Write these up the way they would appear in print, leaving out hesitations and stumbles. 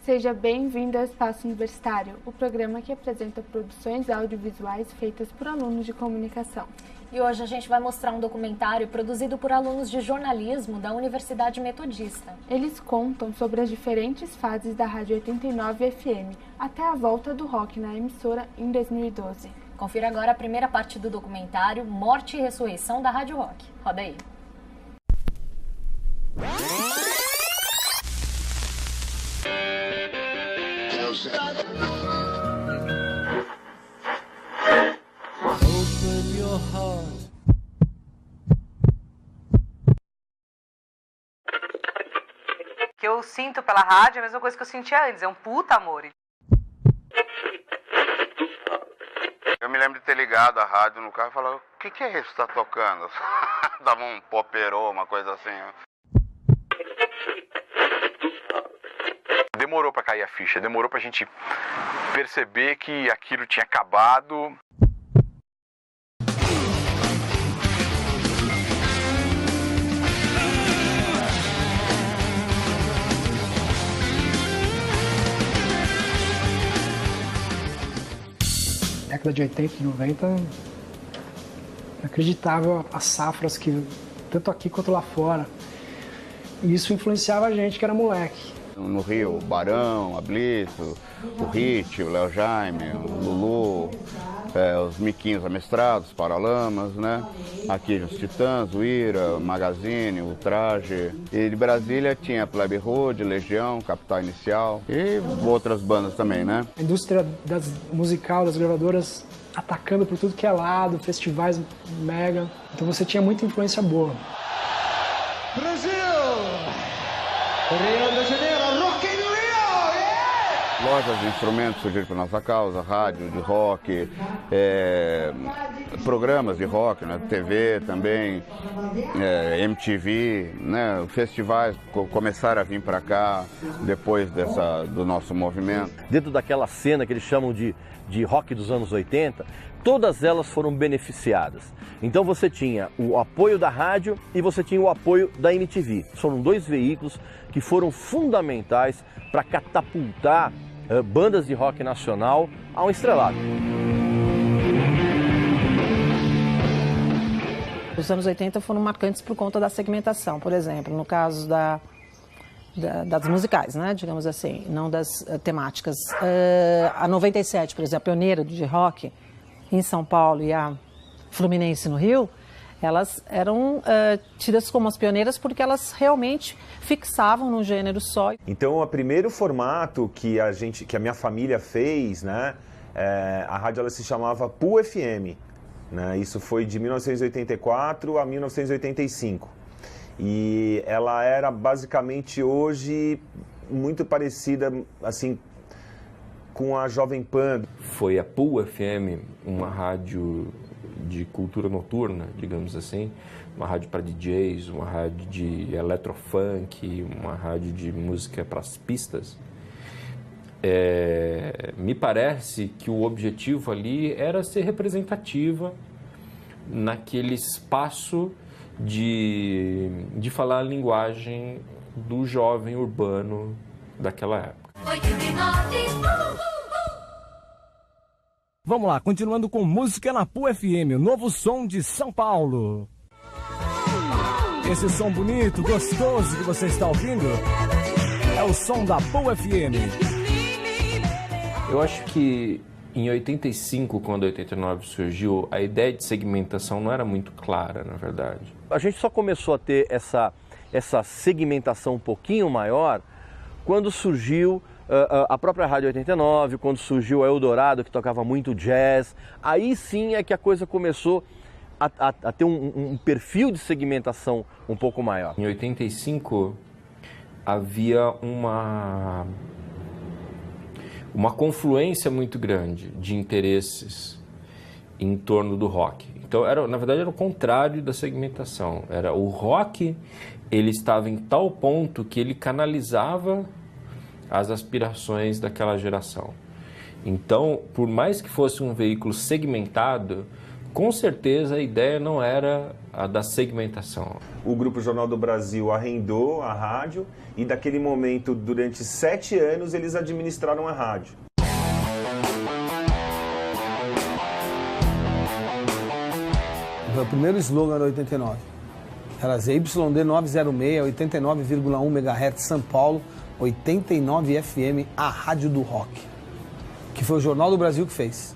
Seja bem-vindo ao Espaço Universitário, o programa que apresenta produções audiovisuais feitas por alunos de comunicação. E hoje a gente vai mostrar um documentário produzido por alunos de jornalismo da Universidade Metodista. Eles contam sobre as diferentes fases da Rádio 89 FM, até a volta do rock na emissora em 2012. Confira agora a primeira parte do documentário Morte e Ressurreição da Rádio Rock. Roda aí. Open your heart. Que eu sinto pela rádio é a mesma coisa que eu sentia antes, é um puta amor. Eu me lembro de ter ligado a rádio no carro e falar, o que é isso que tá tocando? Dava um poperô, uma coisa assim. Demorou pra cair a ficha, demorou pra gente perceber que aquilo tinha acabado. Década de 80 e 90, acreditava as safras que tanto aqui quanto lá fora. E isso influenciava a gente que era moleque. No Rio, o Barão, a Blitz, o Hit, o Léo Jaime, o Lulu, os Miquinhos Amestrados, Paralamas, né? Aqui os Titãs, o Ira, o Magazine, o Traje. E de Brasília tinha Plebe Hood, Legião, Capital Inicial e outras bandas também, né? A indústria musical, das gravadoras atacando por tudo que é lado, festivais mega. Então você tinha muita influência boa. Brasil! Rio de Janeiro, Rock in Rio! Yeah! Lojas de instrumentos surgiram por nossa causa, rádio de rock, programas de rock, né? TV também, MTV, né? Festivais começaram a vir para cá depois do nosso movimento. Dentro daquela cena que eles chamam de rock dos anos 80, todas elas foram beneficiadas. Então você tinha o apoio da rádio e você tinha o apoio da MTV. Foram dois veículos que foram fundamentais para catapultar bandas de rock nacional ao estrelado. Os anos 80 foram marcantes por conta da segmentação, por exemplo, no caso das musicais, né, digamos assim, não das temáticas. A 97, por exemplo, pioneira de rock em São Paulo e a Fluminense no Rio, elas eram tidas como as pioneiras porque elas realmente fixavam num gênero só. Então, o primeiro formato que a minha família fez, né, a rádio ela se chamava PUL FM, né, isso foi de 1984 a 1985. E ela era basicamente hoje muito parecida assim com a Jovem Pan. Foi a PUL FM, uma rádio de cultura noturna, digamos assim, uma rádio para DJs, uma rádio de eletrofunk, uma rádio de música para as pistas. Me parece que o objetivo ali era ser representativa naquele espaço de falar a linguagem do jovem urbano daquela época. Vamos lá, continuando com música na PUL FM, o novo som de São Paulo. Esse som bonito, gostoso que você está ouvindo é o som da PUL FM. Eu acho que em 85, quando a 89 surgiu, a ideia de segmentação não era muito clara, na verdade. A gente só começou a ter essa segmentação um pouquinho maior quando surgiu a própria Rádio 89, quando surgiu a Eldorado, que tocava muito jazz. Aí sim é que a coisa começou a ter um perfil de segmentação um pouco maior. Em 85 havia uma confluência muito grande de interesses em torno do rock. Então, na verdade, era o contrário da segmentação. Era o rock, ele estava em tal ponto que ele canalizava as aspirações daquela geração. Então, por mais que fosse um veículo segmentado, com certeza a ideia não era a da segmentação. O Grupo Jornal do Brasil arrendou a rádio e daquele momento, durante 7 anos, eles administraram a rádio. O primeiro slogan era 89. Era ZYD 906, 89,1 MHz São Paulo, 89 FM, a rádio do rock. Que foi o Jornal do Brasil que fez.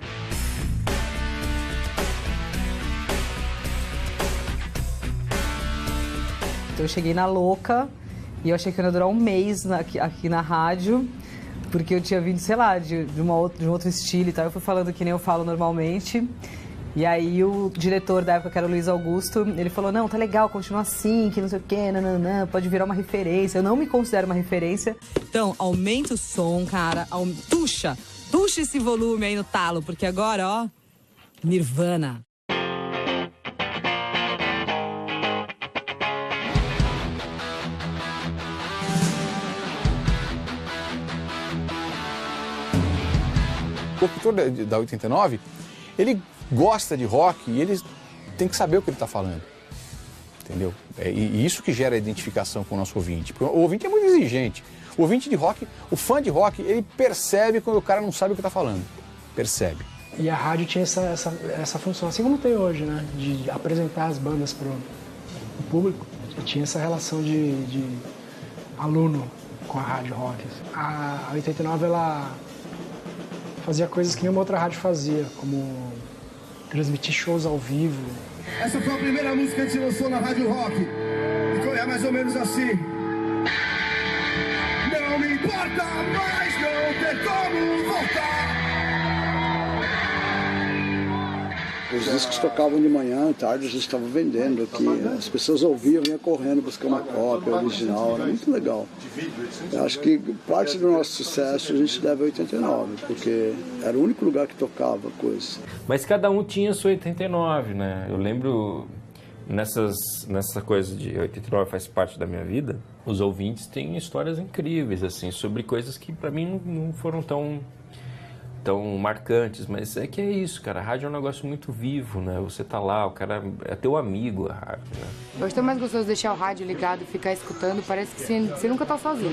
Então eu cheguei na louca e eu achei que ia durar um mês aqui na rádio, porque eu tinha vindo, sei lá, de um outro estilo e tal. Eu fui falando que nem eu falo normalmente. E aí o diretor da época, que era o Luiz Augusto, ele falou, não, tá legal, continua assim, que não sei o quê, nananã, pode virar uma referência. Eu não me considero uma referência. Então, aumenta o som, cara, tuxa esse volume aí no talo, porque agora, ó, Nirvana. O locutor da 89, ele gosta de rock e ele tem que saber o que ele está falando, entendeu? E isso que gera a identificação com o nosso ouvinte, porque o ouvinte é muito exigente. O ouvinte de rock, o fã de rock, ele percebe quando o cara não sabe o que está falando, percebe. E a rádio tinha essa função, assim como tem hoje, né? De apresentar as bandas para o público. E tinha essa relação de aluno com a rádio rock. A 89, ela fazia coisas que nenhuma outra rádio fazia, como transmitir shows ao vivo. Essa foi a primeira música que a gente lançou na Rádio Rock. E é mais ou menos assim. Não me importa mais não ter como voltar. Os discos tocavam de manhã, à tarde a gente estava vendendo aqui. As pessoas ouviam, vinham correndo buscar uma cópia original, era muito legal. Eu acho que parte do nosso sucesso a gente deve a 89, porque era o único lugar que tocava coisa. Mas cada um tinha sua 89, né? Eu lembro, nessa coisa de 89 faz parte da minha vida, os ouvintes têm histórias incríveis, assim, sobre coisas que pra mim não foram tão marcantes, mas é que é isso, cara, a rádio é um negócio muito vivo, né, você tá lá, o cara é teu amigo, a rádio, né. Eu acho tão mais gostoso deixar o rádio ligado e ficar escutando, parece que você nunca tá sozinho.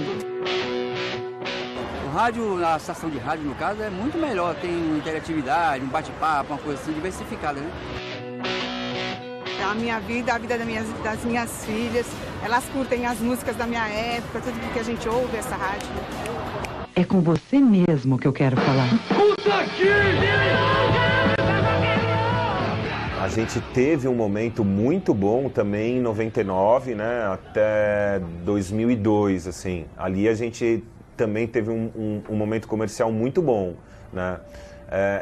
O rádio, a estação de rádio, no caso, é muito melhor, tem interatividade, um bate-papo, uma coisa assim diversificada, né. A minha vida, a vida das minhas filhas, elas curtem as músicas da minha época, tudo porque a gente ouve essa rádio. É com você mesmo que eu quero falar. A gente teve um momento muito bom também em 99, né, até 2002, assim. Ali a gente também teve um momento comercial muito bom, né.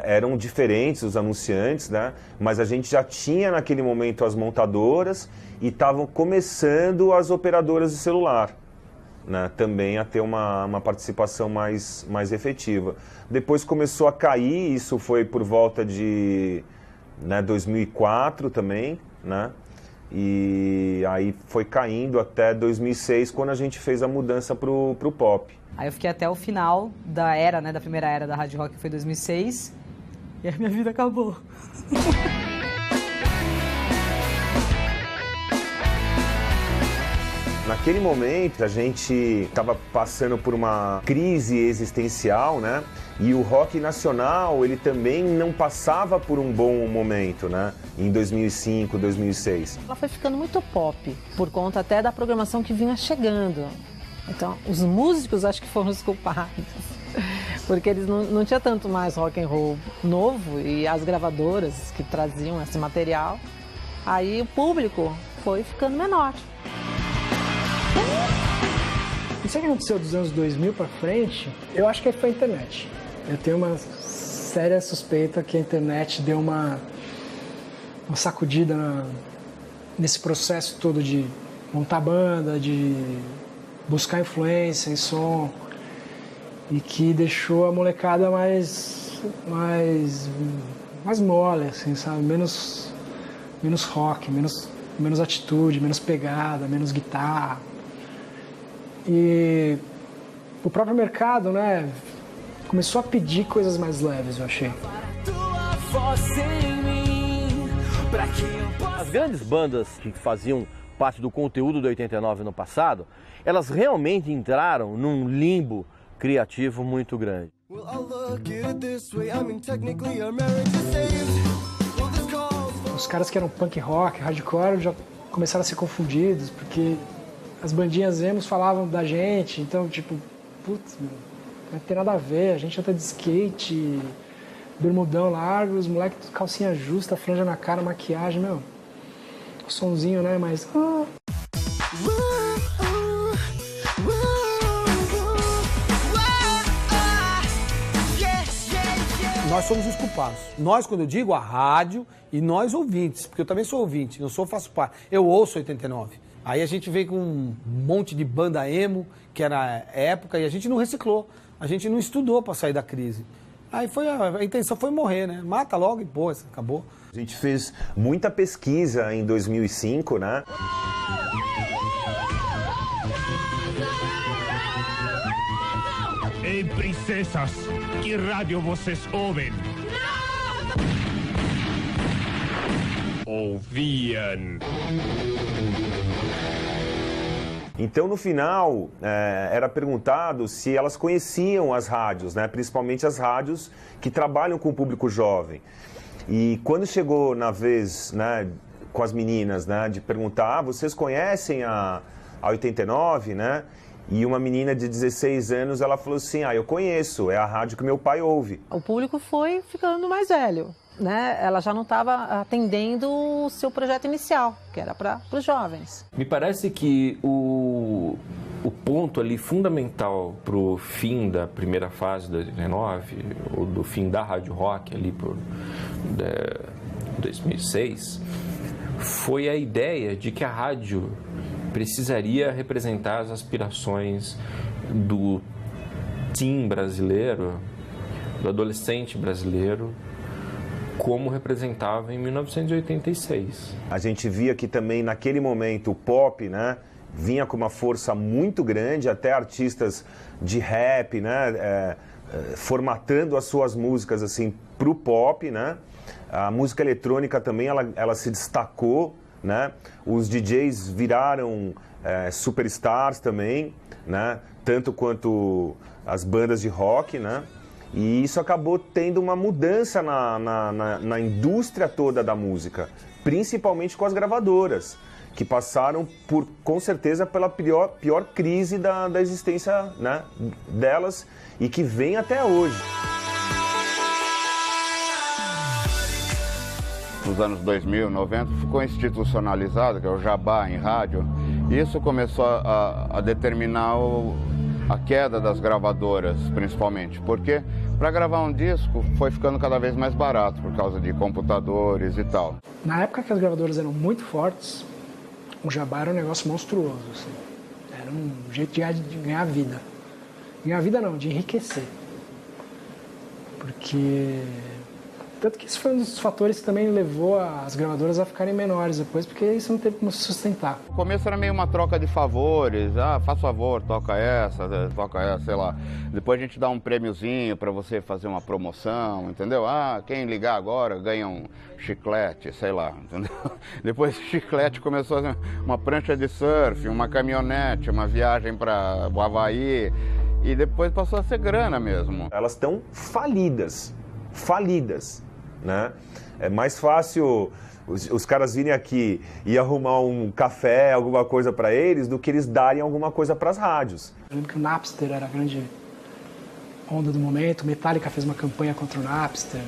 Eram diferentes os anunciantes, né, mas a gente já tinha naquele momento as montadoras e estavam começando as operadoras de celular. Né, também a ter uma participação mais efetiva. Depois começou a cair, isso foi por volta de 2004 também, né, e aí foi caindo até 2006, quando a gente fez a mudança pro pop. Aí eu fiquei até o final da era, né, da primeira era da Rádio Rock, que foi 2006, e a minha vida acabou. Naquele momento, a gente estava passando por uma crise existencial, né? E o rock nacional, ele também não passava por um bom momento, né? Em 2005, 2006. Ela foi ficando muito pop, por conta até da programação que vinha chegando. Então, os músicos acho que foram os culpados. Porque eles não tinha tanto mais rock and roll novo e as gravadoras que traziam esse material. Aí o público foi ficando menor. Isso que aconteceu dos anos 2000 para frente, eu acho que foi a internet. Eu tenho uma séria suspeita que a internet deu uma sacudida nesse processo todo de montar banda, de buscar influência em som, e que deixou a molecada mais mole, assim, sabe? Menos rock, menos atitude, menos pegada, menos guitarra. E o próprio mercado, né, começou a pedir coisas mais leves, eu achei. Tua voz em mim, As grandes bandas que faziam parte do conteúdo do 89 no passado, elas realmente entraram num limbo criativo muito grande. Os caras que eram punk rock, hardcore, já começaram a ser confundidos, porque as bandinhas emos falavam da gente, então, tipo, putz, meu, não tem nada a ver, a gente anda de skate, bermudão largo, os moleques calcinha justa, franja na cara, maquiagem, meu, o sonzinho, né, mas... Nós somos os culpados. Nós, quando eu digo a rádio, e nós ouvintes, porque eu também sou ouvinte, faço parte. Eu ouço 89. Aí a gente veio com um monte de banda emo, que era a época, e a gente não reciclou. A gente não estudou para sair da crise. Aí a intenção foi morrer, né? Mata logo e pô, acabou. A gente fez muita pesquisa em 2005, né? Ei, princesas, que rádio vocês ouvem? Ouviam. Então, no final, era perguntado se elas conheciam as rádios, né? Principalmente as rádios que trabalham com o público jovem. E quando chegou na vez, né, com as meninas, né, de perguntar, vocês conhecem a 89, né? E uma menina de 16 anos, ela falou assim, eu conheço, é a rádio que meu pai ouve. O público foi ficando mais velho, né? Ela já não estava atendendo o seu projeto inicial, que era para os jovens. Me parece que o ponto ali fundamental para o fim da primeira fase da 89, ou do fim da Rádio Rock ali por 2006, foi a ideia de que a rádio precisaria representar as aspirações do teen brasileiro, do adolescente brasileiro, como representava em 1986. A gente via que também naquele momento o pop, né, vinha com uma força muito grande, até artistas de rap, né, formatando as suas músicas assim pro pop, né? A música eletrônica também ela se destacou, né? Os DJs viraram superstars também, né? Tanto quanto as bandas de rock, né? E isso acabou tendo uma mudança na indústria toda da música, principalmente com as gravadoras, que passaram com certeza pela pior crise da existência, né, delas e que vem até hoje. Nos anos 2000, 90, ficou institucionalizado, que é o jabá em rádio. Isso começou a determinar a queda das gravadoras, principalmente, porque para gravar um disco foi ficando cada vez mais barato por causa de computadores e tal. Na época que as gravadoras eram muito fortes, o jabá era um negócio monstruoso, assim. Era um jeito de ganhar vida. Ganhar vida não, de enriquecer. Porque... Tanto que isso foi um dos fatores que também levou as gravadoras a ficarem menores depois, porque isso não teve como se sustentar. No começo era meio uma troca de favores, faz favor, toca essa, sei lá. Depois a gente dá um prêmiozinho para você fazer uma promoção, entendeu? Quem ligar agora ganha um chiclete, sei lá, entendeu? Depois o chiclete começou a ser uma prancha de surf, uma caminhonete, uma viagem para o Havaí, e depois passou a ser grana mesmo. Elas estão falidas, né? É mais fácil os caras virem aqui e arrumar um café, alguma coisa para eles, do que eles darem alguma coisa para as rádios. Eu lembro que o Napster era a grande onda do momento, Metallica fez uma campanha contra o Napster.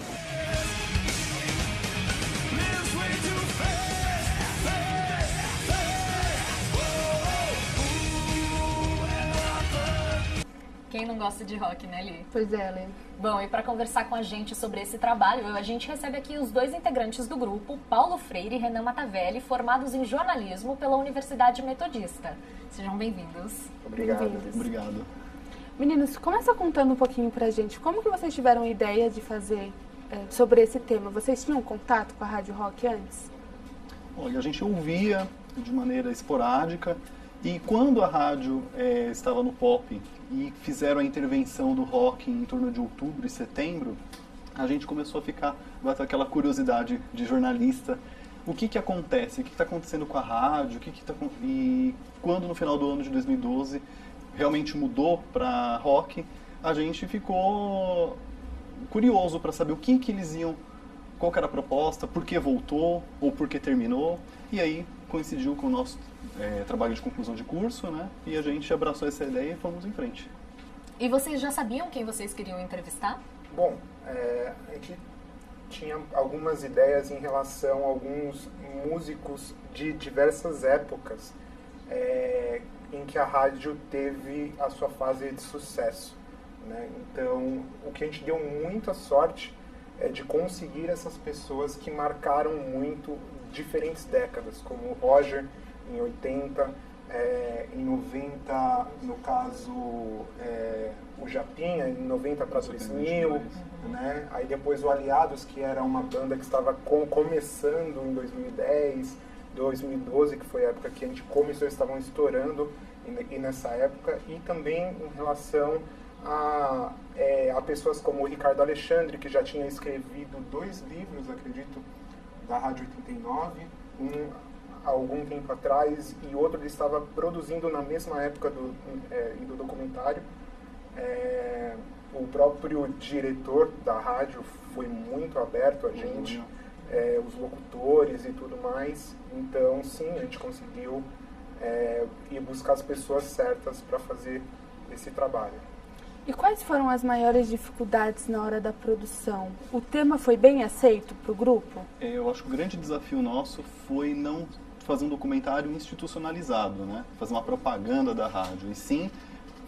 Quem não gosta de rock, né, Li? Pois é, Lê. Bom, e para conversar com a gente sobre esse trabalho, a gente recebe aqui os dois integrantes do grupo, Paulo Freire e Renan Matavelli, formados em jornalismo pela Universidade Metodista. Sejam bem-vindos. Obrigado. Meninos, começa contando um pouquinho pra gente, como que vocês tiveram a ideia de fazer sobre esse tema? Vocês tinham contato com a Rádio Rock antes? Olha, a gente ouvia de maneira esporádica, e quando a rádio estava no pop e fizeram a intervenção do rock em torno de outubro e setembro, a gente começou a ficar com aquela curiosidade de jornalista o que acontece, o que está acontecendo com a rádio, e quando no final do ano de 2012 realmente mudou para rock, a gente ficou curioso para saber o que eles iam, qual que era a proposta, por que voltou ou por que terminou, e aí coincidiu com o nosso trabalho de conclusão de curso, né? E a gente abraçou essa ideia e fomos em frente. E vocês já sabiam quem vocês queriam entrevistar? Bom, a gente tinha algumas ideias em relação a alguns músicos de diversas épocas em que a rádio teve a sua fase de sucesso, né? Então, o que a gente deu muita sorte é de conseguir essas pessoas que marcaram muito diferentes décadas, como o Roger em 80, em 90, no caso, o Japinha, em 90 para 2000, né? Aí depois o Aliados, que era uma banda que estava começando em 2010, 2012, que foi a época que a gente começou, estavam estourando e nessa época, e também em relação a pessoas como o Ricardo Alexandre, que já tinha escrevido 2 livros, acredito, da Rádio 89, há algum tempo atrás, e outro ele estava produzindo na mesma época do documentário. O próprio diretor da rádio foi muito aberto a gente, os locutores e tudo mais. Então, sim, a gente conseguiu ir buscar as pessoas certas para fazer esse trabalho. E quais foram as maiores dificuldades na hora da produção? O tema foi bem aceito para o grupo? Eu acho que o grande desafio nosso foi não fazer um documentário institucionalizado, né? Fazer uma propaganda da rádio, e sim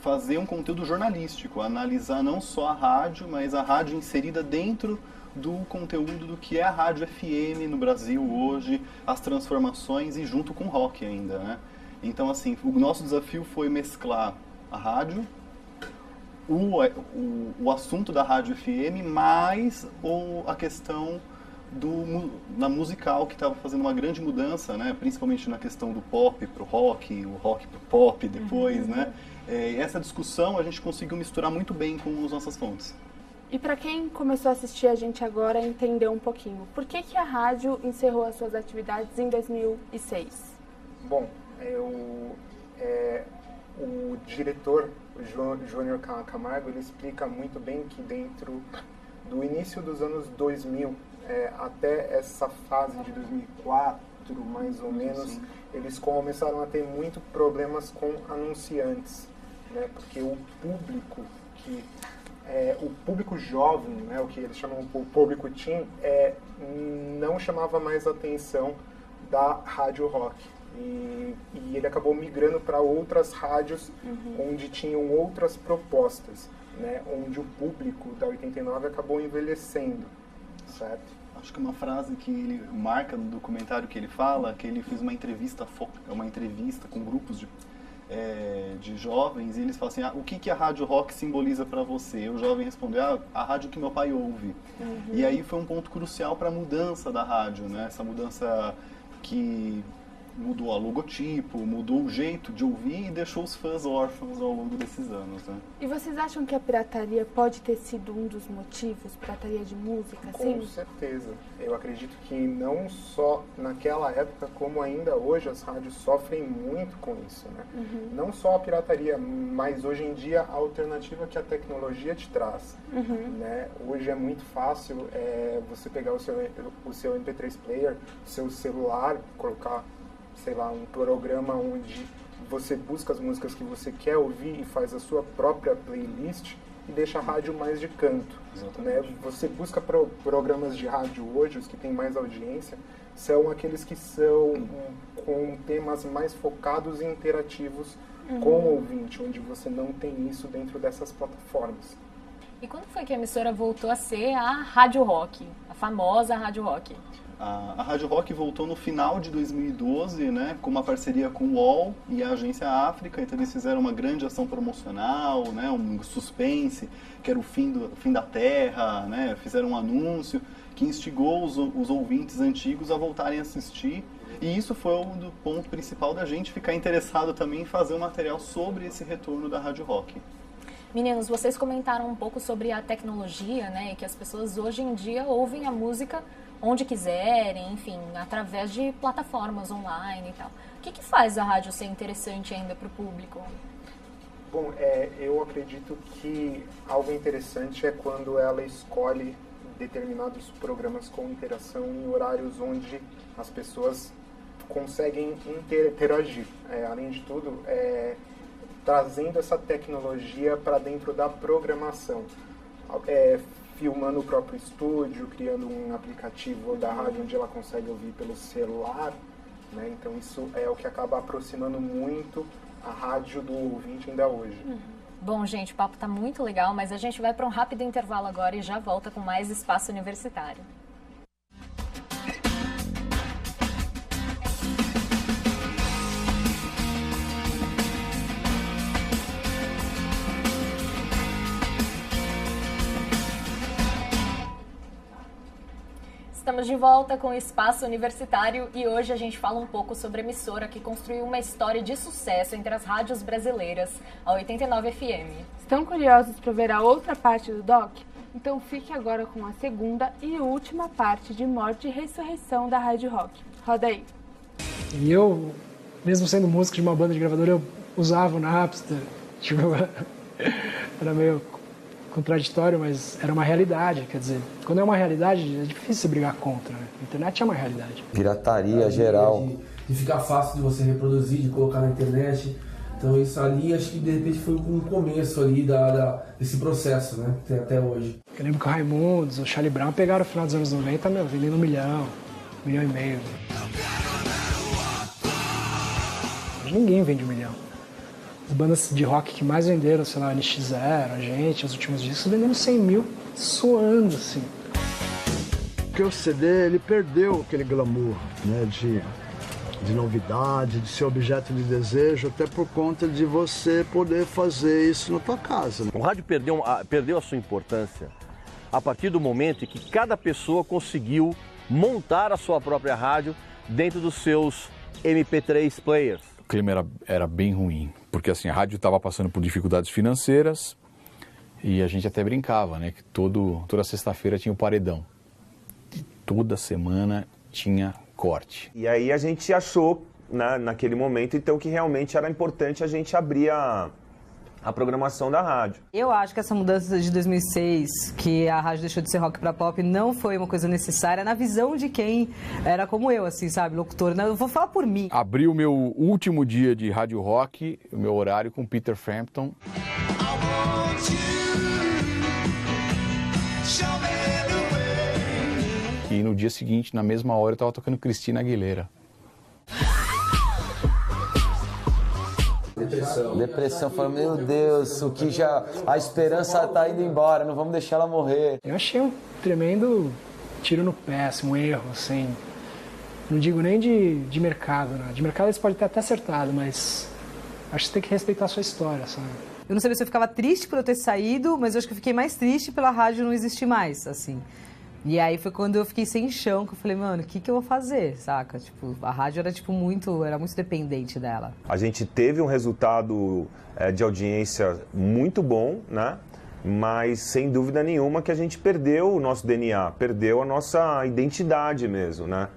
fazer um conteúdo jornalístico, analisar não só a rádio, mas a rádio inserida dentro do conteúdo do que é a rádio FM no Brasil hoje, as transformações e junto com o rock ainda, né? Então, assim, o nosso desafio foi mesclar a rádio, o assunto da rádio FM, mais a questão da musical, que estava fazendo uma grande mudança, né? Principalmente na questão do pop para o rock para o pop depois, né? Essa discussão a gente conseguiu misturar muito bem com as nossas fontes. E para quem começou a assistir a gente agora, entender um pouquinho, por que a rádio encerrou as suas atividades em 2006? Bom, o diretor, o Júnior Camargo, ele explica muito bem que dentro do início dos anos 2000 até essa fase de 2004, mais ou menos, eles começaram a ter muito problemas com anunciantes, né? Porque o público jovem, né, o que eles chamam o público teen, não chamava mais a atenção da rádio rock. E ele acabou migrando para outras rádios onde tinham outras propostas, né, onde o público da 89 acabou envelhecendo, certo? Acho que uma frase que ele marca no documentário que ele fala, que ele fez uma entrevista com grupos de jovens, e eles falam assim, o que a rádio rock simboliza para você? O jovem respondeu, a rádio que meu pai ouve. E aí foi um ponto crucial para a mudança da rádio, né? Essa mudança que mudou o logotipo, mudou o jeito de ouvir e deixou os fãs órfãos ao longo desses anos, né? E vocês acham que a pirataria pode ter sido um dos motivos, pirataria de música? Com certeza. Eu acredito que não só naquela época, como ainda hoje, as rádios sofrem muito com isso, né? Não só a pirataria, mas hoje em dia a alternativa que a tecnologia te traz, né? Hoje é muito fácil você pegar o seu MP3 player, o seu celular, colocar, sei lá, um programa onde você busca as músicas que você quer ouvir e faz a sua própria playlist e deixa a rádio mais de canto, né? Você busca programas de rádio hoje, os que têm mais audiência, são aqueles que são com temas mais focados e interativos com o ouvinte, onde você não tem isso dentro dessas plataformas. E quando foi que a emissora voltou a ser a Rádio Rock, a famosa Rádio Rock? A Rádio Rock voltou no final de 2012, né, com uma parceria com o UOL e a Agência África. Então eles fizeram uma grande ação promocional, né, um suspense, que era o fim da Terra, né, fizeram um anúncio que instigou os ouvintes antigos a voltarem a assistir. E isso foi o ponto principal da gente ficar interessado também em fazer um material sobre esse retorno da Rádio Rock. Meninos, vocês comentaram um pouco sobre a tecnologia, né, e que as pessoas hoje em dia ouvem a música onde quiserem, enfim, através de plataformas online e tal. O que faz a rádio ser interessante ainda para o público? Bom, eu acredito que algo interessante é quando ela escolhe determinados programas com interação em horários onde as pessoas conseguem interagir. Além de tudo, trazendo essa tecnologia para dentro da programação. Filmando o próprio estúdio, criando um aplicativo da rádio onde ela consegue ouvir pelo celular, né? Então isso é o que acaba aproximando muito a rádio do ouvinte ainda hoje. Bom, gente, o papo tá muito legal, mas a gente vai para um rápido intervalo agora e já volta com mais Espaço Universitário. Estamos de volta com o Espaço Universitário e hoje a gente fala um pouco sobre a emissora que construiu uma história de sucesso entre as rádios brasileiras, a 89 FM. Estão curiosos para ver a outra parte do doc? Então fique agora com a segunda e última parte de Morte e Ressurreição da Rádio Rock. Roda aí. E eu, mesmo sendo músico de uma banda de gravadora, eu usava o Napster. Tipo, era meio contraditório, mas era uma realidade. Quer dizer, quando é uma realidade, é difícil você brigar contra, né? A internet é uma realidade. Pirataria geral. De ficar fácil de você reproduzir, de colocar na internet. Então isso ali, acho que de repente foi um começo ali desse processo, né? Que tem até hoje. Eu lembro que o Raimundos, o Charlie Brown pegaram no final dos anos 90, vendendo 1 milhão, 1,5 milhão. Mas ninguém vende 1 milhão. As bandas de rock que mais venderam, sei lá, NX0, a gente, os últimos discos, vendendo 100 mil, suando, assim. Porque o CD, ele perdeu aquele glamour, né, de novidade, de ser objeto de desejo, até por conta de você poder fazer isso na tua casa. O rádio perdeu a sua importância a partir do momento em que cada pessoa conseguiu montar a sua própria rádio dentro dos seus MP3 players. O clima era bem ruim, porque assim, a rádio estava passando por dificuldades financeiras e a gente até brincava, né, que toda sexta-feira tinha o paredão. E toda semana tinha corte. E aí a gente achou, naquele momento, então, que realmente era importante a gente abrir a programação da rádio. Eu acho que essa mudança de 2006, que a rádio deixou de ser rock pra pop, não foi uma coisa necessária na visão de quem era como eu, assim, sabe, locutor. Eu vou falar por mim. Abri o meu último dia de rádio rock, o meu horário com Peter Frampton. E no dia seguinte, na mesma hora, eu estava tocando Cristina Aguilera. Depressão, falando, meu Deus, a esperança tá indo embora, não vamos deixar ela morrer. Eu achei um tremendo tiro no pé, assim, um erro, assim. Não digo nem de mercado, né? De mercado eles podem ter até acertado, mas acho que você tem que respeitar a sua história, sabe? Eu não sabia se eu ficava triste por eu ter saído, mas eu acho que eu fiquei mais triste pela rádio não existir mais, assim. E aí foi quando eu fiquei sem chão, que eu falei, mano, o que eu vou fazer, saca? Tipo, a rádio era era muito dependente dela. A gente teve um resultado de audiência muito bom, né? Mas sem dúvida nenhuma que a gente perdeu o nosso DNA, perdeu a nossa identidade mesmo, né?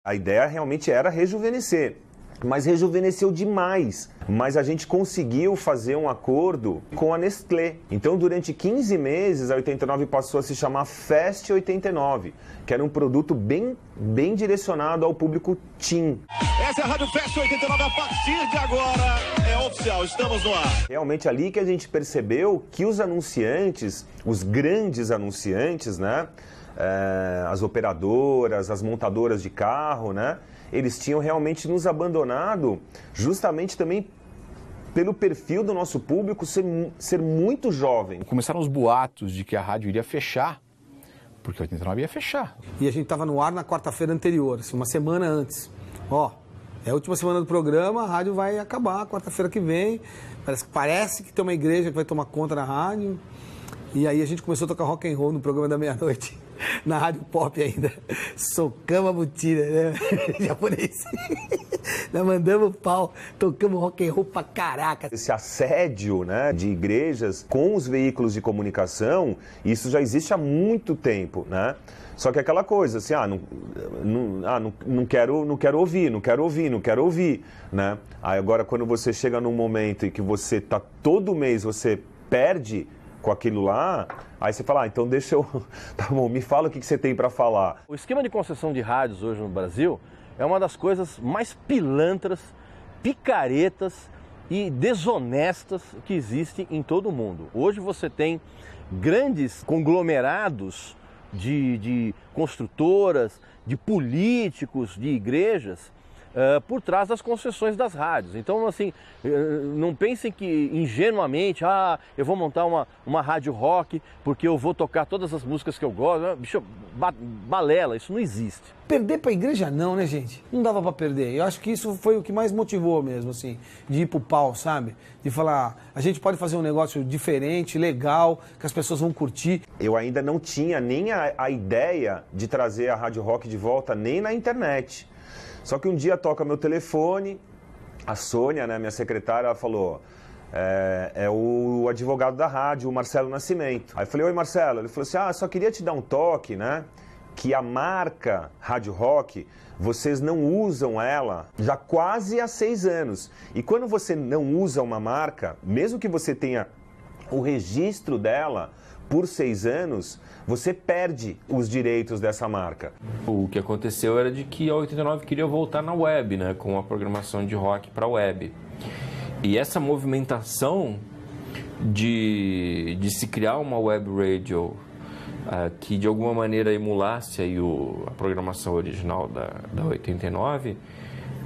A ideia realmente era rejuvenescer, mas rejuvenesceu demais. Mas a gente conseguiu fazer um acordo com a Nestlé. Então, durante 15 meses, a 89 passou a se chamar Fest 89, que era um produto bem direcionado ao público teen. Essa é a Rádio Fest 89, a partir de agora é oficial, estamos no ar. Realmente ali que a gente percebeu que os anunciantes, os grandes anunciantes, né? As operadoras, as montadoras de carro, né? Eles tinham realmente nos abandonado justamente também pelo perfil do nosso público ser muito jovem. Começaram os boatos de que a rádio iria fechar, porque a 89 ia fechar. E a gente estava no ar na quarta-feira anterior, assim, uma semana antes. Ó, é a última semana do programa, a rádio vai acabar quarta-feira que vem. Parece que tem uma igreja que vai tomar conta da rádio. E aí a gente começou a tocar rock and roll no programa da meia-noite. na rádio pop ainda. Socamos a botina, né? Japonês. Nós mandamos pau, tocamos rock and roll pra caraca. Esse assédio, né, de igrejas com os veículos de comunicação, isso já existe há muito tempo, né? Só que aquela coisa, assim, não quero ouvir, né? Aí agora quando você chega num momento em que você tá todo mês, você perde com aquilo lá, aí você fala, então deixa eu... Tá bom, me fala o que você tem para falar. O esquema de concessão de rádios hoje no Brasil é uma das coisas mais pilantras, picaretas e desonestas que existe em todo o mundo. Hoje você tem grandes conglomerados de construtoras, de políticos, de igrejas, por trás das concessões das rádios. Então, assim, não pensem que ingenuamente, eu vou montar uma rádio rock porque eu vou tocar todas as músicas que eu gosto. Bicho, balela, isso não existe. Perder pra igreja não, né, gente? Não dava pra perder. Eu acho que isso foi o que mais motivou mesmo, assim, de ir pro pau, sabe? De falar, a gente pode fazer um negócio diferente, legal, que as pessoas vão curtir. Eu ainda não tinha nem a ideia de trazer a rádio rock de volta, nem na internet. Só que um dia toca meu telefone, a Sônia, né, minha secretária, ela falou, é o advogado da rádio, o Marcelo Nascimento. Aí eu falei, oi Marcelo, ele falou assim, só queria te dar um toque, né, que a marca Rádio Rock, vocês não usam ela já quase há 6 anos. E quando você não usa uma marca, mesmo que você tenha o registro dela por 6 anos, você perde os direitos dessa marca. O que aconteceu era de que a 89 queria voltar na web, né, com a programação de rock para a web. E essa movimentação de se criar uma web radio que de alguma maneira emulasse aí a programação original da 89,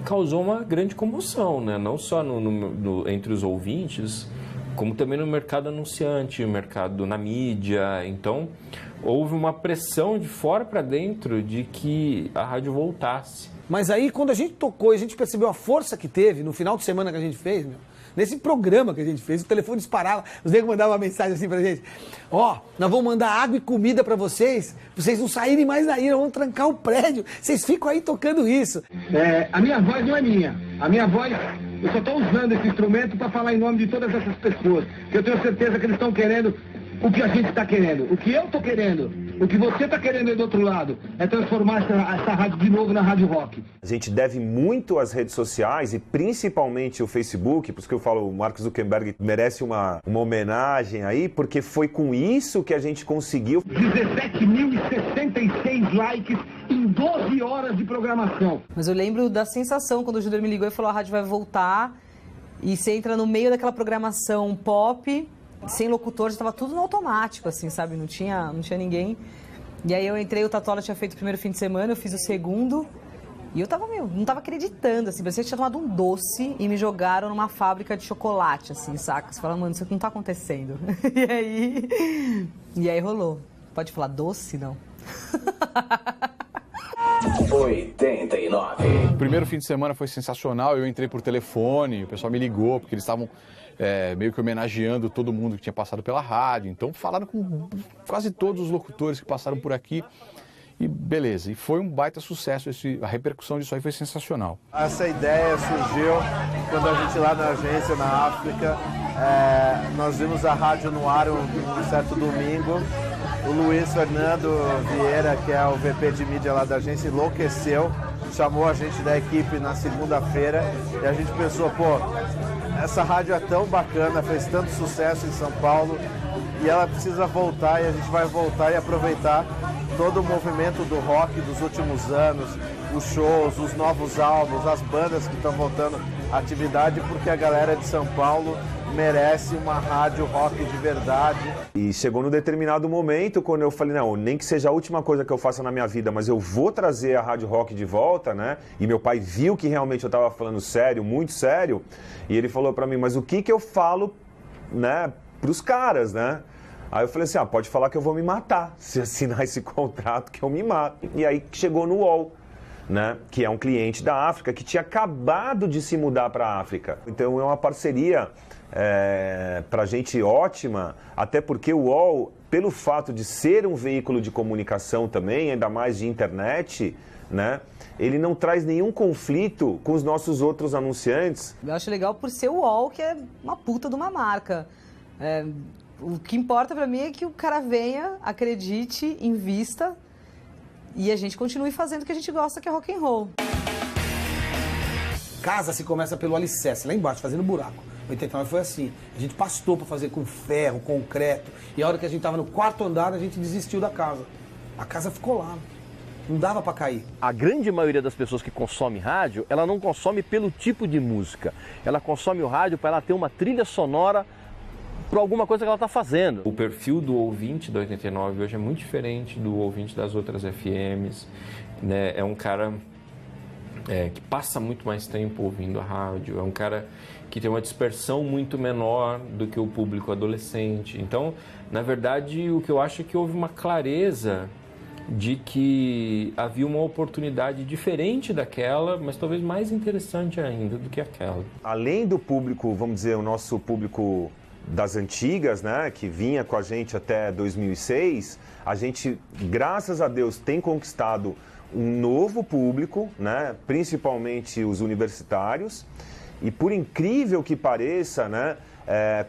causou uma grande comoção, né? Não só entre os ouvintes, como também no mercado anunciante, no mercado na mídia. Então, houve uma pressão de fora para dentro de que a rádio voltasse. Mas aí, quando a gente tocou e a gente percebeu a força que teve no final de semana que a gente fez, nesse programa que a gente fez, o telefone disparava, os negros mandavam uma mensagem assim pra gente, nós vamos mandar água e comida pra vocês não saírem mais daí, nós vamos trancar o prédio, vocês ficam aí tocando isso. A minha voz não é minha, a minha voz, eu só estou usando esse instrumento para falar em nome de todas essas pessoas, que eu tenho certeza que eles estão querendo o que a gente está querendo, o que eu estou querendo, o que você está querendo aí do outro lado, é transformar essa rádio de novo na Rádio Rock. A gente deve muito às redes sociais e principalmente o Facebook, por isso que eu falo, o Mark Zuckerberg merece uma homenagem aí, porque foi com isso que a gente conseguiu 17.066 likes em 12 horas de programação. Mas eu lembro da sensação quando o Júnior me ligou e falou, a rádio vai voltar, e você entra no meio daquela programação pop, sem locutor, já estava tudo no automático, assim, sabe? Não tinha ninguém. E aí eu entrei, o Tatola tinha feito o primeiro fim de semana, eu fiz o segundo. E eu tava, não tava acreditando, assim. Parecia que tinha tomado um doce e me jogaram numa fábrica de chocolate, assim, saca? Você fala, mano, isso não tá acontecendo. E aí rolou. Pode falar doce, não? 89. O primeiro fim de semana foi sensacional, eu entrei por telefone, o pessoal me ligou, porque eles estavam meio que homenageando todo mundo que tinha passado pela rádio. Então falaram com quase todos os locutores que passaram por aqui. E beleza, e foi um baita sucesso, a repercussão disso aí foi sensacional. Essa ideia surgiu quando a gente lá na agência, na África, nós vimos a rádio no ar um certo domingo. O Luiz Fernando Vieira, que é o VP de mídia lá da agência, enlouqueceu, chamou a gente da equipe na segunda-feira e a gente pensou, essa rádio é tão bacana, fez tanto sucesso em São Paulo e ela precisa voltar, e a gente vai voltar e aproveitar todo o movimento do rock dos últimos anos, os shows, os novos álbuns, as bandas que estão voltando à atividade, porque a galera de São Paulo merece uma rádio rock de verdade. E chegou num determinado momento, quando eu falei, não, nem que seja a última coisa que eu faça na minha vida, mas eu vou trazer a rádio rock de volta, né? E meu pai viu que realmente eu estava falando sério, muito sério, e ele falou pra mim, mas o que eu falo, né, pros caras, né? Aí eu falei assim, pode falar que eu vou me matar, se assinar esse contrato que eu me mato. E aí chegou no UOL, né, que é um cliente da África, que tinha acabado de se mudar para a África. Então é uma parceria para a gente ótima, até porque o UOL, pelo fato de ser um veículo de comunicação também, ainda mais de internet, né, ele não traz nenhum conflito com os nossos outros anunciantes. Eu acho legal por ser o UOL, que é uma puta de uma marca. O que importa pra mim é que o cara venha, acredite, invista e a gente continue fazendo o que a gente gosta, que é rock and roll. Casa se começa pelo alicerce, lá embaixo, fazendo buraco. 89 foi assim. A gente pastou para fazer com ferro, concreto. E a hora que a gente estava no 4º andar, a gente desistiu da casa. A casa ficou lá. Não dava para cair. A grande maioria das pessoas que consome rádio, ela não consome pelo tipo de música. Ela consome o rádio para ela ter uma trilha sonora para alguma coisa que ela está fazendo. O perfil do ouvinte da 89 hoje é muito diferente do ouvinte das outras FMs. Né? É um cara que passa muito mais tempo ouvindo a rádio. É um cara que tem uma dispersão muito menor do que o público adolescente. Então, na verdade, o que eu acho é que houve uma clareza de que havia uma oportunidade diferente daquela, mas talvez mais interessante ainda do que aquela. Além do público, vamos dizer, o nosso público das antigas, né, que vinha com a gente até 2006, a gente, graças a Deus, tem conquistado um novo público, né, principalmente os universitários. E por incrível que pareça, né,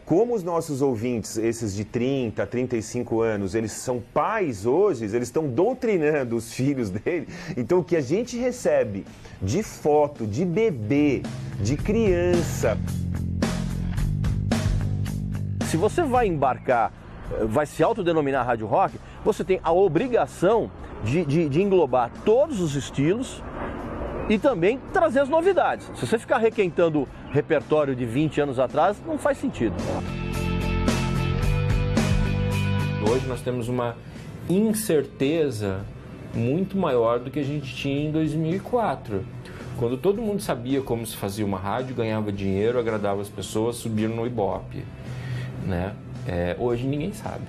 como os nossos ouvintes, esses de 30, 35 anos, eles são pais hoje, eles estão doutrinando os filhos dele. Então o que a gente recebe de foto, de bebê, de criança... Se você vai embarcar, vai se autodenominar rádio rock, você tem a obrigação de englobar todos os estilos e também trazer as novidades. Se você ficar requentando repertório de 20 anos atrás, não faz sentido. Hoje nós temos uma incerteza muito maior do que a gente tinha em 2004. Quando todo mundo sabia como se fazia uma rádio, ganhava dinheiro, agradava as pessoas, subia no Ibope. Né? Hoje ninguém sabe.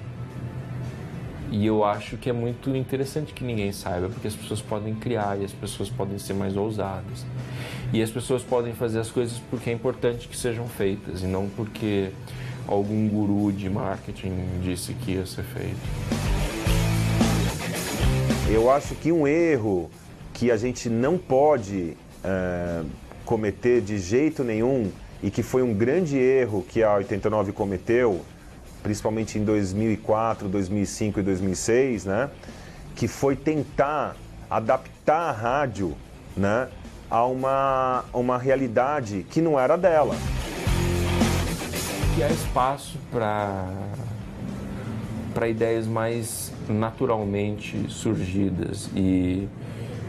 E eu acho que é muito interessante que ninguém saiba, porque as pessoas podem criar e as pessoas podem ser mais ousadas. E as pessoas podem fazer as coisas porque é importante que sejam feitas e não porque algum guru de marketing disse que ia ser feito. Eu acho que um erro que a gente não pode cometer de jeito nenhum e que foi um grande erro que a 89 cometeu, principalmente em 2004, 2005 e 2006, né, que foi tentar adaptar a rádio, né, a uma realidade que não era dela. Que há espaço para ideias mais naturalmente surgidas e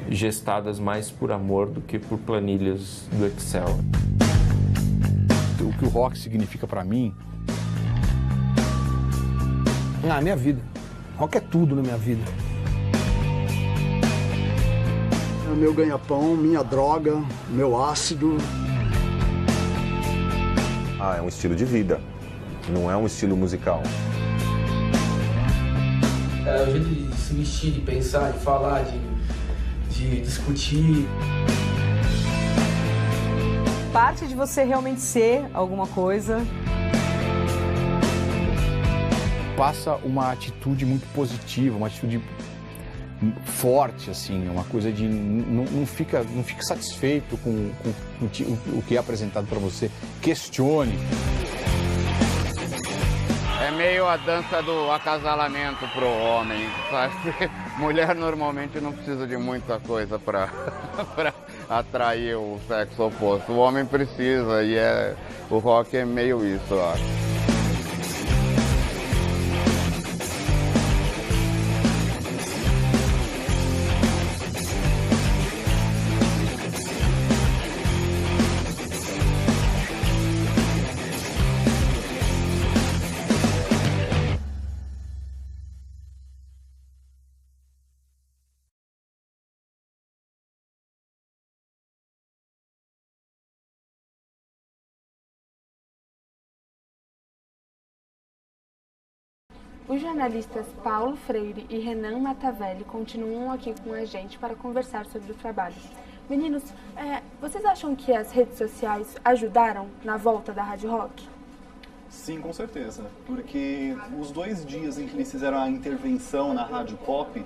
gestadas mais por amor do que por planilhas do Excel. O que o rock significa para mim? Minha vida. Rock é tudo na minha vida. É o meu ganha-pão, minha droga, meu ácido. É um estilo de vida, não é um estilo musical. É o jeito de se vestir, de pensar, de falar, de discutir. Parte de você realmente ser alguma coisa. Passa uma atitude muito positiva, uma atitude forte, assim, uma coisa de não fica satisfeito com o que é apresentado para você. Questione. É meio a dança do acasalamento pro homem, sabe? Mulher normalmente não precisa de muita coisa para atrair o sexo oposto. O homem precisa e o rock é meio isso, eu acho. Os jornalistas Paulo Freire e Renan Matavelli continuam aqui com a gente para conversar sobre o trabalho. Meninos, vocês acham que as redes sociais ajudaram na volta da Rádio Rock? Sim, com certeza. Porque os 2 dias em que eles fizeram a intervenção na Rádio Pop,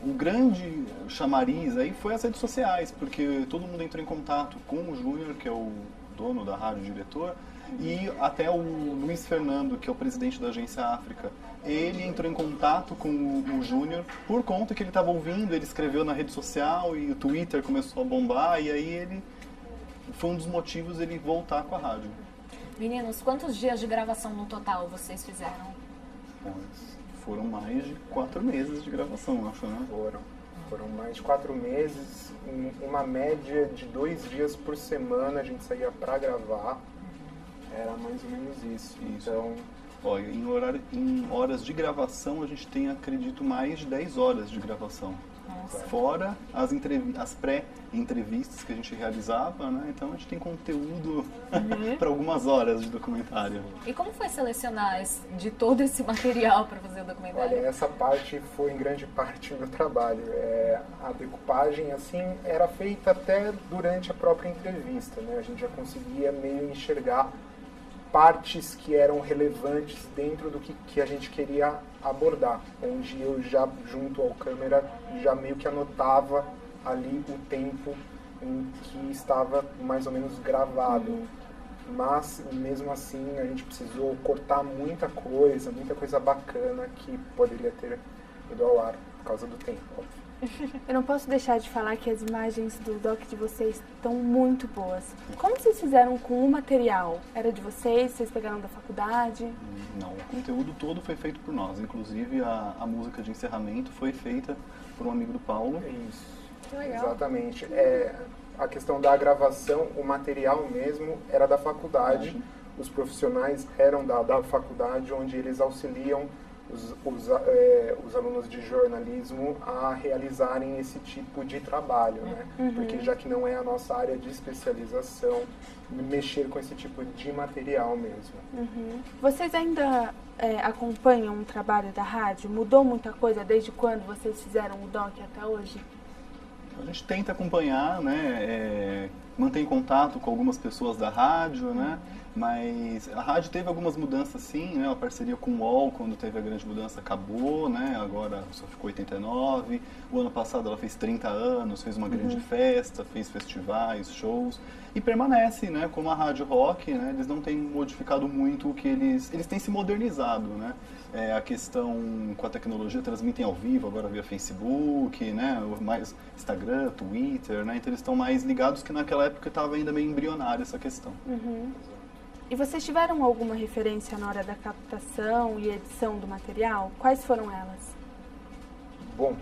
o grande chamariz aí foi as redes sociais, porque todo mundo entrou em contato com o Júnior, que é o dono da rádio, diretor, e até o Luiz Fernando, que é o presidente da Agência África. Ele entrou em contato com o Júnior por conta que ele estava ouvindo, ele escreveu na rede social e o Twitter começou a bombar, e aí ele foi um dos motivos ele voltar com a rádio. Meninos, quantos dias de gravação no total vocês fizeram? Foram mais de 4 meses de gravação, acho, né? Foram mais de 4 meses, uma média de 2 dias por semana a gente saía para gravar. Era mais ou menos isso. Então, olha, em horas de gravação a gente tem, acredito, mais de 10 horas de gravação. Nossa. Fora as pré-entrevistas que a gente realizava, né? Então a gente tem conteúdo para algumas horas de documentário. E como foi selecionar de todo esse material para fazer o documentário? Olha, essa parte foi em grande parte do meu trabalho. A decupagem, assim, era feita até durante a própria entrevista, né? A gente já conseguia meio enxergar partes que eram relevantes dentro do que a gente queria abordar, onde eu já, junto ao câmera, já meio que anotava ali o tempo em que estava mais ou menos gravado. Mas, mesmo assim, a gente precisou cortar muita coisa bacana que poderia ter ido ao ar, por causa do tempo, óbvio. Eu não posso deixar de falar que as imagens do doc de vocês estão muito boas. Como vocês fizeram com o material? Era de vocês? Vocês pegaram da faculdade? Não, o conteúdo todo foi feito por nós. Inclusive a música de encerramento foi feita por um amigo do Paulo. Isso. Que legal. Exatamente. A questão da gravação, o material mesmo era da faculdade. Os profissionais eram da faculdade, onde eles auxiliam os alunos de jornalismo a realizarem esse tipo de trabalho, né? Porque já que não é a nossa área de especialização, mexer com esse tipo de material mesmo. Vocês ainda acompanham o trabalho da rádio? Mudou muita coisa desde quando vocês fizeram o doc até hoje? A gente tenta acompanhar, né? Mantém contato com algumas pessoas da rádio, né? Mas a rádio teve algumas mudanças, sim, né? A parceria com o UOL, quando teve a grande mudança, acabou, né? Agora só ficou 89. O ano passado ela fez 30 anos, fez uma grande festa, fez festivais, shows. E permanece, né? Como a Rádio Rock, né? Eles não têm modificado muito o que eles têm se modernizado, né? A questão com a tecnologia, transmitem ao vivo, agora via Facebook, né? Mais Instagram, Twitter, né? Então eles estão mais ligados, que naquela época estava ainda meio embrionária essa questão. E vocês tiveram alguma referência na hora da captação e edição do material? Quais foram elas? Bom,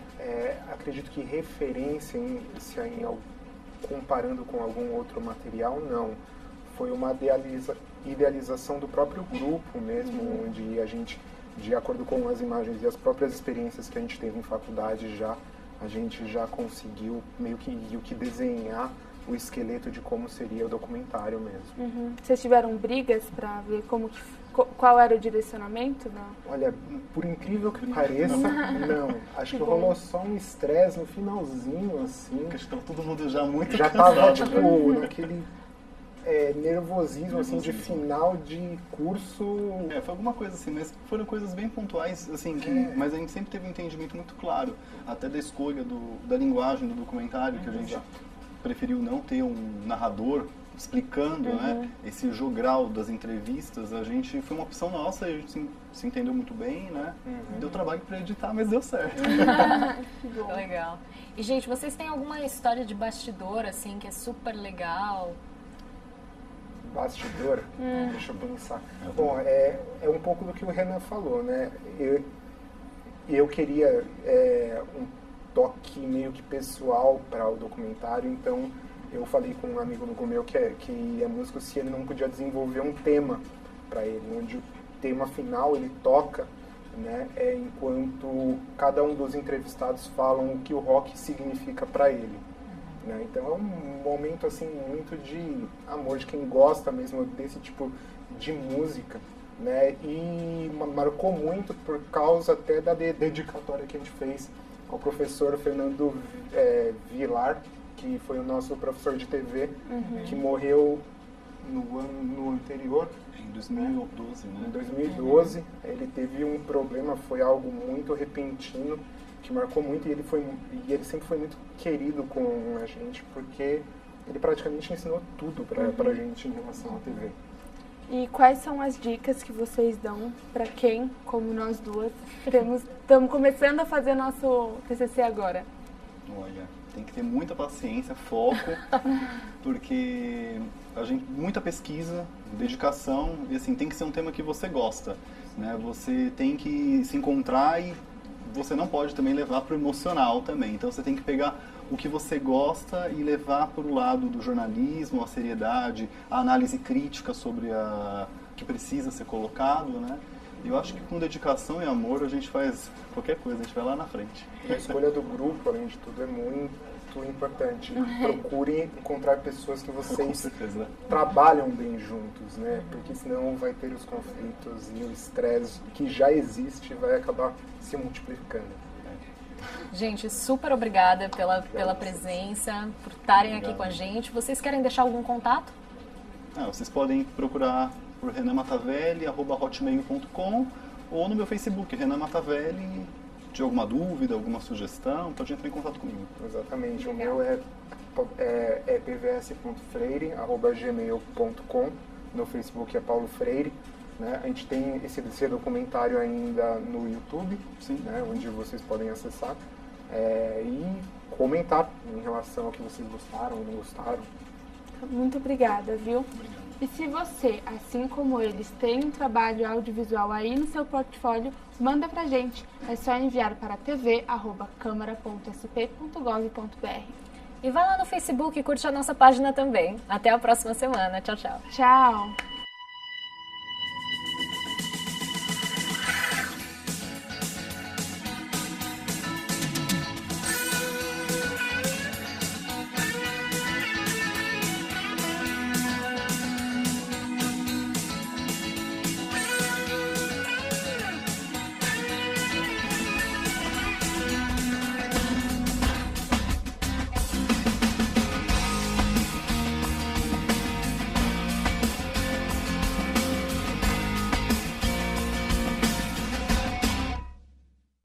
acredito que referência, comparando com algum outro material, não. Foi uma idealização do próprio grupo mesmo, onde a gente, de acordo com as imagens e as próprias experiências que a gente teve em faculdade a gente já conseguiu meio que desenhar o esqueleto de como seria o documentário mesmo. Vocês tiveram brigas para ver qual era o direcionamento? Não. Olha, por incrível que pareça, não. Acho que rolou só um estresse no finalzinho, assim. Porque estava todo mundo já muito já tava, tipo, naquele nervosismo, assim, de final de curso. Foi alguma coisa assim, mas foram coisas bem pontuais, assim, mas a gente sempre teve um entendimento muito claro, até da escolha da linguagem do documentário, que a gente preferiu não ter um narrador explicando, né, esse jogral das entrevistas. Foi uma opção nossa, a gente se entendeu muito bem, né? Deu trabalho para editar, mas deu certo. Que bom. Legal. E, gente, vocês têm alguma história de bastidor, assim, que é super legal? Bastidor? Deixa eu pensar. Bom, é um pouco do que o Renan falou, né? Eu queria um toque meio que pessoal para o documentário, então eu falei com um amigo meu que é músico, se ele não podia desenvolver um tema para ele, onde o tema final ele toca, né, enquanto cada um dos entrevistados falam o que o rock significa para ele, né? Então é um momento assim muito de amor, de quem gosta mesmo desse tipo de música, né? E marcou muito por causa até da dedicatória que a gente fez ao professor Fernando Vilar, que foi o nosso professor de TV, que morreu no anterior. Em 2012, né? Em 2012, ele teve um problema, foi algo muito repentino, que marcou muito, e ele sempre foi muito querido com a gente, porque ele praticamente ensinou tudo pra gente em relação à TV. E quais são as dicas que vocês dão para quem, como nós duas, estamos começando a fazer nosso TCC agora? Olha, tem que ter muita paciência, foco, porque muita pesquisa, dedicação, e assim, tem que ser um tema que você gosta, né? Você tem que se encontrar e você não pode também levar para o emocional também. Então você tem que pegar o que você gosta e levar para o lado do jornalismo, a seriedade, a análise crítica sobre o que precisa ser colocado, né? Eu acho que com dedicação e amor a gente faz qualquer coisa, a gente vai lá na frente. A escolha do grupo, além de tudo, é muito importante. Procurem encontrar pessoas que vocês trabalham bem juntos, né? Porque senão vai ter os conflitos e o estresse que já existe vai acabar se multiplicando. Gente, super obrigada pela presença, por estarem aqui com a gente. Vocês querem deixar algum contato? Vocês podem procurar por renamatavelli@hotmail.com ou no meu Facebook, Renan Matavelli. De alguma dúvida, alguma sugestão, pode entrar em contato comigo. Exatamente, o meu é pvs.freire@gmail.com, no Facebook é Paulo Freire, né? A gente tem esse documentário ainda no YouTube, né? Onde vocês podem acessar e comentar em relação ao que vocês gostaram ou não gostaram. Muito obrigada, viu? Obrigado. E se você, assim como eles, tem um trabalho audiovisual aí no seu portfólio, manda pra gente. É só enviar para tv@câmara.sp.gov.br. E vai lá no Facebook e curte a nossa página também. Até a próxima semana. Tchau, tchau. Tchau.